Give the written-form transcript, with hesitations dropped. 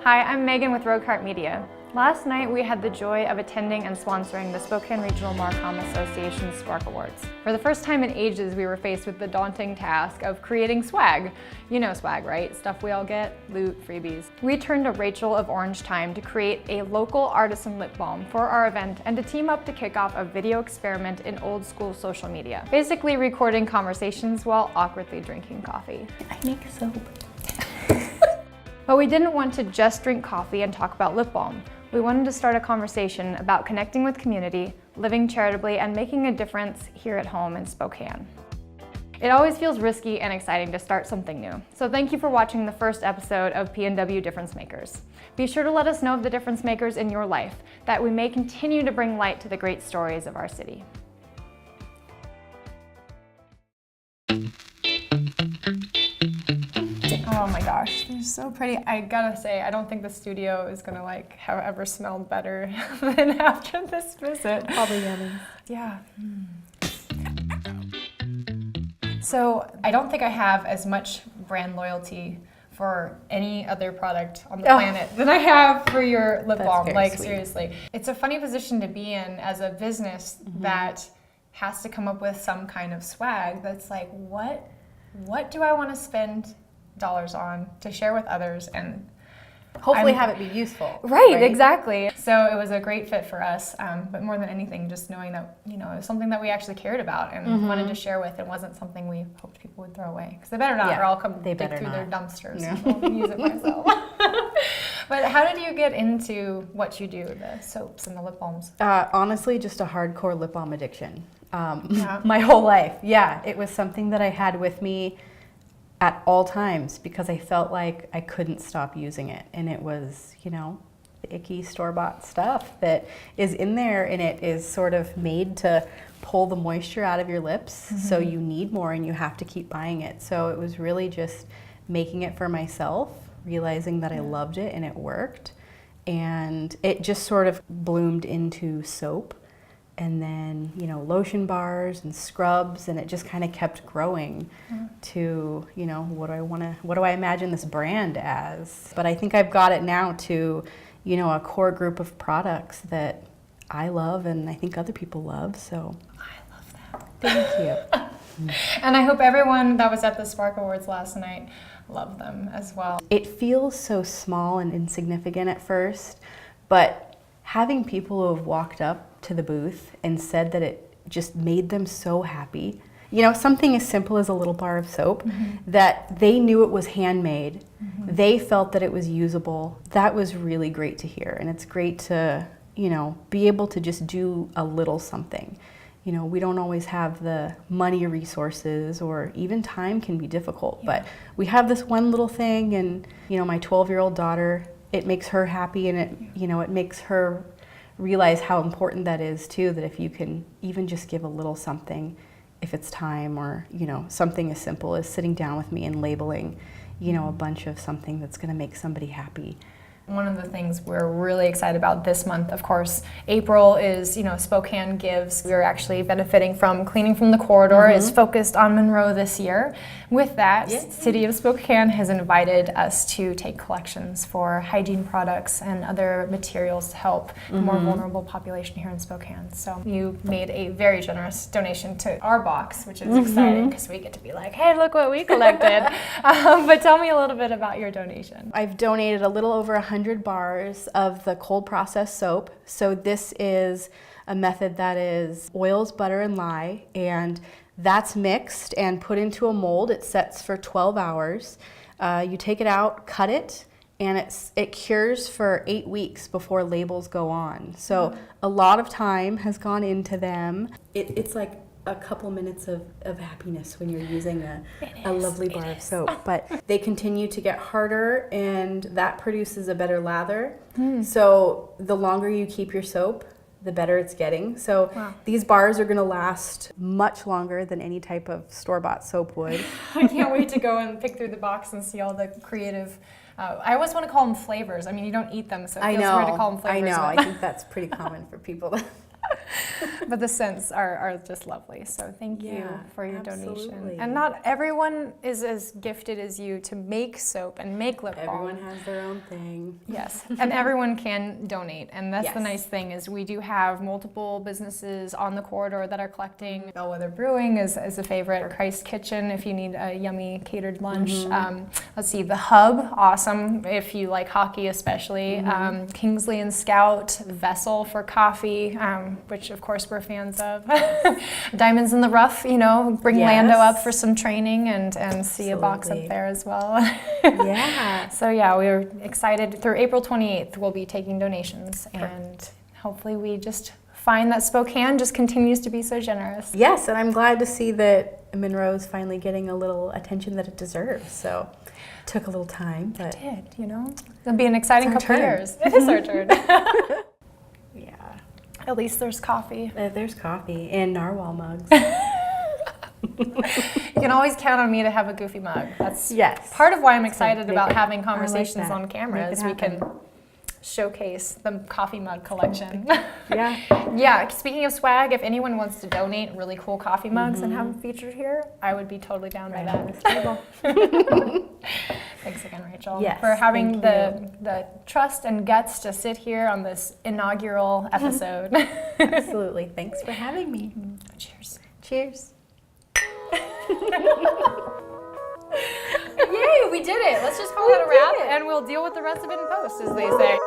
Hi, I'm Megan with Road Cart Media. Last night we had the joy of attending and sponsoring the Spokane Regional Marcom Association's Spark Awards. For the first time in ages, we were faced with the daunting task of creating swag. You know swag, right? Stuff we all get, loot, freebies. We turned to Rachel of Orange Time to create a local artisan lip balm for our event and to team up to kick off a video experiment in old school social media. Basically recording conversations while awkwardly drinking coffee. I make soap. But we didn't want to just drink coffee and talk about lip balm. We wanted to start a conversation about connecting with community, living charitably, and making a difference here at home in Spokane. It always feels risky and exciting to start something new. So thank you for watching the first episode of PNW Difference Makers. Be sure to let us know of the difference makers in your life, that we may continue to bring light to the great stories of our city. Oh my gosh, they're so pretty. I gotta say, I don't think the studio is gonna have ever smelled better than after this visit. Probably yummy. Yeah. So I don't think I have as much brand loyalty for any other product on the planet than I have for your lip balm. Like, seriously. It's a funny position to be in as a business that has to come up with some kind of swag that's like, what do I want to spend dollars on to share with others and hopefully have it be useful. Right, exactly. So it was a great fit for us, but more than anything, just knowing that, it was something that we actually cared about and wanted to share with, and wasn't something we hoped people would throw away. Because they better not, or I'll come dig through their dumpsters and use it myself. But how did you get into what you do, the soaps and the lip balms? Honestly, just a hardcore lip balm addiction. My whole life. Yeah, it was something that I had with me at all times because I felt like I couldn't stop using it. And it was, the icky store-bought stuff that is in there, and it is sort of made to pull the moisture out of your lips. So you need more and you have to keep buying it. So it was really just making it for myself, realizing that I loved it and it worked. And it just sort of bloomed into soap. And then, lotion bars and scrubs, and it just kind of kept growing to, what do I imagine this brand as? But I think I've got it now to, a core group of products that I love and I think other people love, so. I love that. Thank you. And I hope everyone that was at the Spark Awards last night loved them as well. It feels so small and insignificant at first, but having people who have walked up to the booth and said that it just made them so happy. Something as simple as a little bar of soap, that they knew it was handmade. They felt that it was usable. That was really great to hear. And it's great to, be able to just do a little something. We don't always have the money or resources, or even time can be difficult, but we have this one little thing, and, my 12-year-old daughter, it makes her happy, and it makes her realize how important that is too, that if you can even just give a little something, if it's time, or something as simple as sitting down with me and labeling a bunch of something that's going to make somebody happy. One of the things we're really excited about this month, of course, April is, Spokane Gives. We're actually benefiting from Cleaning from the Corridor is focused on Monroe this year. With that, City of Spokane has invited us to take collections for hygiene products and other materials to help the more vulnerable population here in Spokane. So you made a very generous donation to our box, which is exciting because we get to be like, hey, look what we collected. But tell me a little bit about your donation. I've donated a little over 100 bars of the cold processed soap. So this is a method that is oils, butter, and lye, and that's mixed and put into a mold. It sets for 12 hours. You take it out, cut it, and it cures for 8 weeks before labels go on. So a lot of time has gone into them. It's like a couple minutes of happiness when you're using a lovely bar of soap. But they continue to get harder, and that produces a better lather. So the longer you keep your soap, the better it's getting. So these bars are going to last much longer than any type of store-bought soap would. I can't wait to go and pick through the box and see all the creative, I always want to call them flavors. I mean, you don't eat them, so it feels weird to call them flavors. I know. I think that's pretty common for people. But the scents are just lovely. So thank you for your absolutely. donation. And not everyone is as gifted as you to make soap and make lip balm. Everyone has their own thing. Yes, and everyone can donate. And that's the Yes. nice thing is we do have multiple businesses on the corridor that are collecting. Bellwether Brewing is a favorite. Christ Kitchen if you need a yummy catered lunch. Let's see, The Hub, awesome if you like hockey especially. Kingsley and Scout, Vessel for coffee, which of course we're fans of. Diamonds in the Rough, you know, bring Lando up for some training and see a box up there as well. Yeah. So yeah, we're excited. Through April 28th, we'll be taking donations, and hopefully we just find that Spokane just continues to be so generous. Yes, and I'm glad to see that Monroe's finally getting a little attention that it deserves. So took a little time, but It did, you know? It'll be an exciting It's couple our of turn. years. It is our turn. yeah. At least there's coffee. There's coffee and narwhal mugs. You can always count on me to have a goofy mug. That's Yes. part of why I'm excited Make about it- having I like conversations that. on camera Make it is we can happen. showcase the coffee mug collection. Yeah. Yeah, speaking of swag, if anyone wants to donate really cool coffee mugs and have them featured here, I would be totally down by that. Thanks again, Rachel, Yes, for having thank the trust and guts to sit here on this inaugural episode. Absolutely. Thanks for having me. Cheers. Cheers. Yay, we did it. Let's just call it a wrap, and we'll deal with the rest of it in post, as they say.